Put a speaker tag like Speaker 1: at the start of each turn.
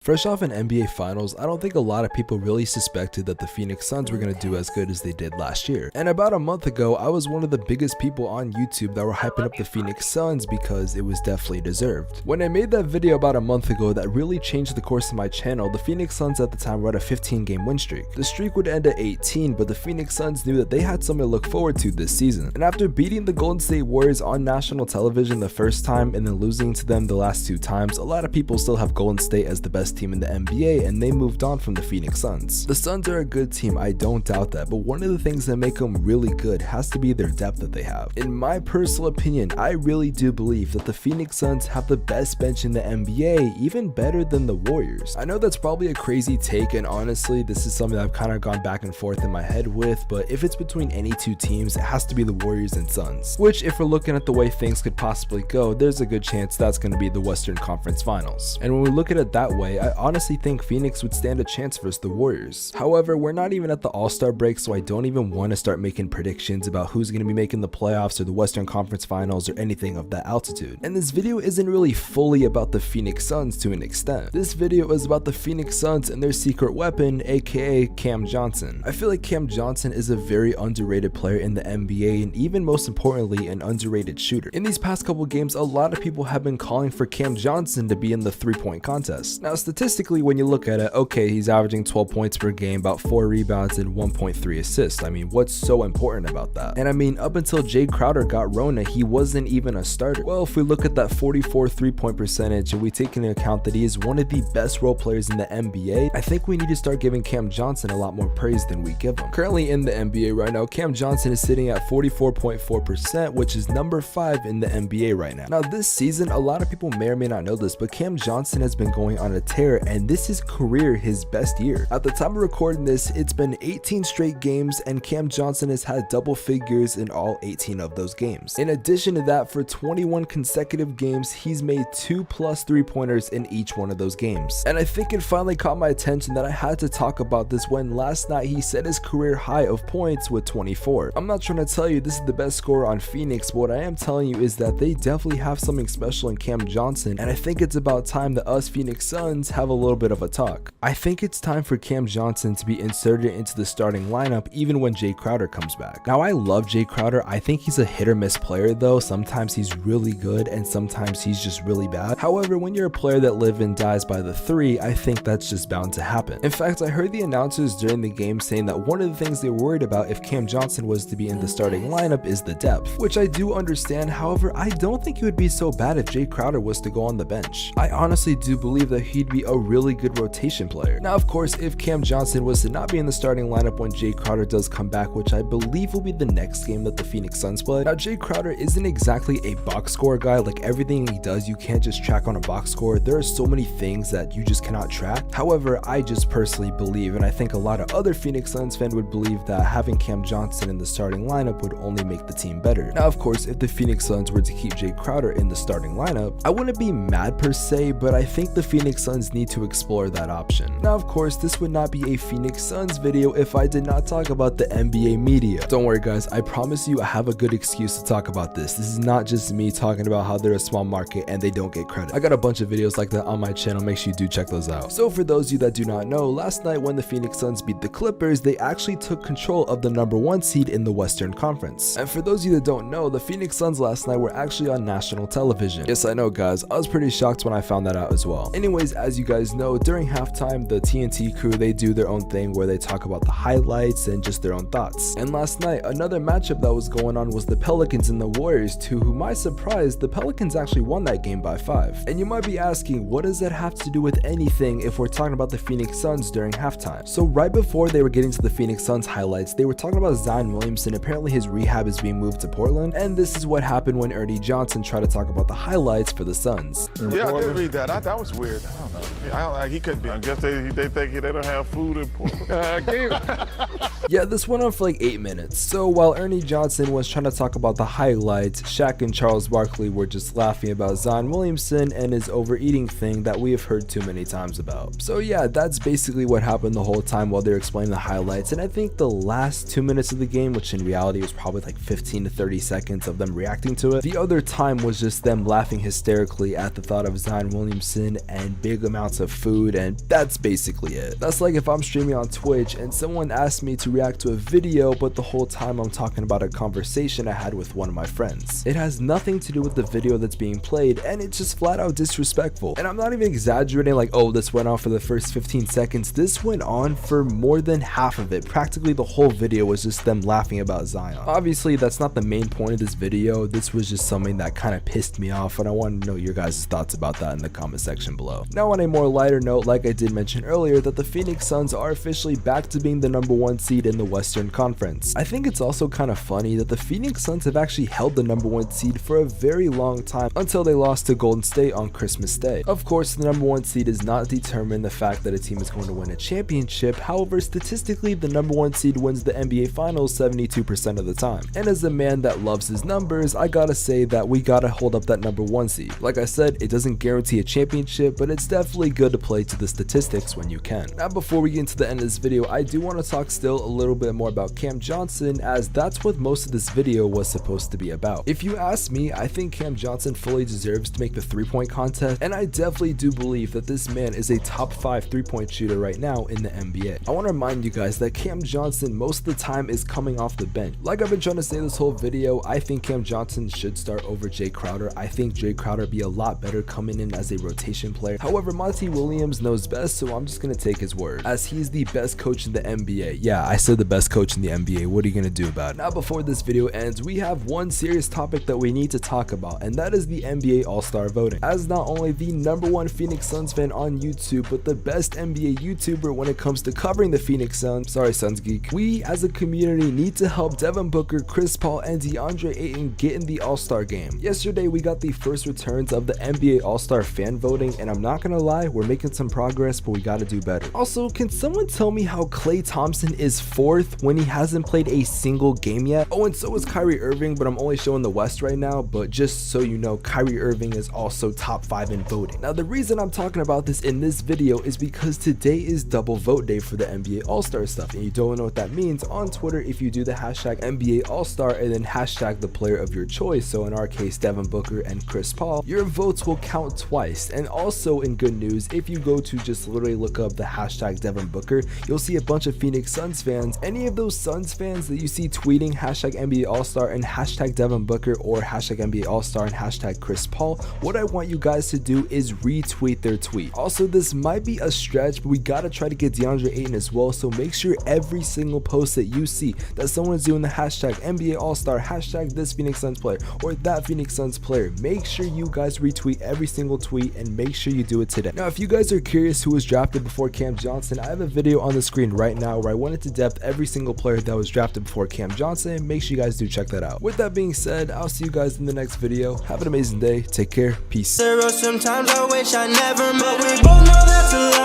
Speaker 1: Fresh off an NBA Finals, I don't think a lot of people really suspected that the Phoenix Suns were going to do as good as they did last year. And about a month ago, I was one of the biggest people on YouTube that were hyping up the Phoenix Suns because it was definitely deserved. When I made that video about a month ago that really changed the course of my channel, the Phoenix Suns at the time were at a 15-game win streak. The streak would end at 18, but the Phoenix Suns knew that they had something to look forward to this season. And after beating the Golden State Warriors on national television the first time and then losing to them the last two times, a lot of people still have Golden State as the best team in the NBA, and they moved on from the Phoenix Suns. The Suns are a good team, I don't doubt that, but one of the things that make them really good has to be their depth that they have. In my personal opinion, I really do believe that the Phoenix Suns have the best bench in the NBA, even better than the Warriors. I know that's probably a crazy take, and honestly, this is something that I've kind of gone back and forth in my head with, but if it's between any two teams, it has to be the Warriors and Suns. Which, if we're looking at the way things could possibly go, there's a good chance that's going to be the Western Conference Finals. And when we look at it that way, I honestly think Phoenix would stand a chance versus the Warriors. However, we're not even at the All-Star break, so I don't even want to start making predictions about who's going to be making the playoffs or the Western Conference Finals or anything of that altitude. And this video isn't really fully about the Phoenix Suns to an extent. This video is about the Phoenix Suns and their secret weapon, aka Cam Johnson. I feel like Cam Johnson is a very underrated player in the NBA, and even most importantly, an underrated shooter. In these past couple games, a lot of people have been calling for Cam Johnson to be in the three-point contest. Now, statistically, when you look at it, okay, he's averaging 12 points per game, about 4 rebounds and 1.3 assists. I mean, what's so important about that? And I mean, up until Jay Crowder got Rona, he wasn't even a starter. Well, if we look at that 44 3-point percentage and we take into account that he is one of the best role players in the NBA, I think we need to start giving Cam Johnson a lot more praise than we give him. Currently in the NBA right now, Cam Johnson is sitting at 44.4%, which is number 5 in the NBA right now. Now, this season, a lot of people may or may not know this, but Cam Johnson has been going on a tear, and this is his best year. At the time of recording this, it's been 18 straight games, and Cam Johnson has had double figures in all 18 of those games. In addition to that, for 21 consecutive games, he's made 2+ 3-pointers in each one of those games. And I think it finally caught my attention that I had to talk about this when last night he set his career high of points with 24. I'm not trying to tell you this is the best scorer on Phoenix, but what I am telling you is that they definitely have something special in Cam Johnson, and I think it's about time that us Phoenix Suns have a little bit of a talk. I think it's time for Cam Johnson to be inserted into the starting lineup even when Jay Crowder comes back. Now, I love Jay Crowder. I think he's a hit or miss player though. Sometimes he's really good and sometimes he's just really bad. However, when you're a player that lives and dies by the three, I think that's just bound to happen. In fact, I heard the announcers during the game saying that one of the things they were worried about if Cam Johnson was to be in the starting lineup is the depth, which I do understand. However, I don't think it would be so bad if Jay Crowder was to go on the bench. I honestly do believe that he'd be a really good rotation player. Now, of course, if Cam Johnson was to not be in the starting lineup when Jay Crowder does come back, which I believe will be the next game that the Phoenix Suns play. Now, Jay Crowder isn't exactly a box score guy. Like, everything he does, you can't just track on a box score. There are so many things that you just cannot track. However, I just personally believe, and I think a lot of other Phoenix Suns fans would believe, that having Cam Johnson in the starting lineup would only make the team better. Now, of course, if the Phoenix Suns were to keep Jay Crowder in the starting lineup, I wouldn't be mad per se, but I think the Phoenix Suns need to explore that option. Now, of course, this would not be a Phoenix Suns video if I did not talk about the NBA media. Don't worry guys, I promise you I have a good excuse to talk about this. This is not just me talking about how they're a small market and they don't get credit. I got a bunch of videos like that on my channel, make sure you do check those out. So for those of you that do not know, last night when the Phoenix Suns beat the Clippers, they actually took control of the #1 seed in the Western Conference. And for those of you that don't know, the Phoenix Suns last night were actually on national television. Yes, I know guys, I was pretty shocked when I found that out as well. Anyways, as you guys know, during halftime, the TNT crew, they do their own thing where they talk about the highlights and just their own thoughts. And last night, another matchup that was going on was the Pelicans and the Warriors, to my surprise, the Pelicans actually won that game by 5. And you might be asking, what does that have to do with anything if we're talking about the Phoenix Suns during halftime? So right before they were getting to the Phoenix Suns highlights, they were talking about Zion Williamson. Apparently his rehab is being moved to Portland, and this is what happened when Ernie Johnson tried to talk about the highlights for the Suns.
Speaker 2: Yeah, I did read that. That was weird. I don't know. He couldn't be.
Speaker 3: I guess they think they don't have food in Portland.
Speaker 1: Yeah, this went on for like 8 minutes. So while Ernie Johnson was trying to talk about the highlights, Shaq and Charles Barkley were just laughing about Zion Williamson and his overeating thing that we have heard too many times about. So yeah, that's basically what happened the whole time while they were explaining the highlights, and I think the last 2 minutes of the game, which in reality was probably like 15 to 30 seconds of them reacting to it, the other time was just them laughing hysterically at the thought of Zion Williamson and big amounts of food, and that's basically it. That's like if I'm streaming on Twitch and someone asked me to react to a video, but the whole time I'm talking about a conversation I had with one of my friends. It has nothing to do with the video that's being played, and it's just flat out disrespectful. And I'm not even exaggerating like, oh, this went on for the first 15 seconds. This went on for more than half of it. Practically the whole video was just them laughing about Zion. Obviously, that's not the main point of this video. This was just something that kind of pissed me off, and I want to know your guys' thoughts about that in the comment section below. Now, on a more lighter note, like I did mention earlier, that the Phoenix Suns are officially back to being the #1 seed in the Western Conference. I think it's also kind of funny that the Phoenix Suns have actually held the #1 seed for a very long time until they lost to Golden State on Christmas Day. Of course, the #1 seed does not determine the fact that a team is going to win a championship. However, statistically, the #1 seed wins the NBA Finals 72% of the time. And as a man that loves his numbers, I gotta say that we gotta hold up that #1 seed. Like I said, it doesn't guarantee a championship, but it's definitely good to play to the statistics when you can. Now, before we get into the end of this video, I do want to talk still a little bit more about Cam Johnson, as that's what most of this video was supposed to be about. If you ask me, I think Cam Johnson fully deserves to make the 3-point contest, and I definitely do believe that this man is a top 5 3-point shooter right now in the NBA. I want to remind you guys that Cam Johnson most of the time is coming off the bench. Like I've been trying to say this whole video, I think Cam Johnson should start over Jay Crowder. I think Jay Crowder be a lot better coming in as a rotation player. However, Monty Williams knows best, so I'm just going to take his word, as he's the best coach in the NBA. Yeah, I said the best coach in the NBA. What are you going to do about it? Now, before this video ends, we have one serious topic that we need to talk about, and that is the NBA All-Star voting. As not only the #1 Phoenix Suns fan on YouTube, but the best NBA YouTuber when it comes to covering the Phoenix Suns, sorry Suns Geek, we as a community need to help Devin Booker, Chris Paul, and DeAndre Ayton get in the All-Star game. Yesterday, we got the first returns of the NBA All-Star fan voting, and I'm not gonna lie, we're making some progress, but we gotta do better. Also, can someone tell me how Klay Thompson is 4th when he hasn't played a single game yet? Oh, and so is Kyrie Irving, but I'm only showing the West right now, but just so you know, Kyrie Irving is also top 5 in voting. Now, the reason I'm talking about this in this video is because today is double vote day for the NBA All-Star stuff, and you don't know what that means. On Twitter, if you do the hashtag NBA All-Star and then hashtag the player of your choice, so in our case Devin Booker and Chris Paul, your votes will count twice. And also, in good news, if you go to just literally look up the hashtag Devin Booker, you'll see a bunch of Phoenix Suns fans. Any of those Suns fans that you see tweeting hashtag NBA All-Star and hashtag Devin Booker or hashtag NBA All-Star and hashtag Chris Paul, what I want you guys to do is retweet their tweet. Also, this might be a stretch, but we gotta try to get DeAndre Ayton as well, so make sure every single post that you see that someone is doing the hashtag NBA All-Star, hashtag this Phoenix Suns player or that Phoenix Suns player, make sure you guys retweet every single tweet and make sure you do it today. Now, if you guys are curious who was drafted before Cam Johnson, I have a video on the screen right now where I went into depth every single player that was drafted before Cam Johnson. Make sure you guys do check that out. With that being said, I'll see you guys in the next video. Have an amazing day. Take care. Peace.
Speaker 3: Sometimes I wish I never met, but we both know that's a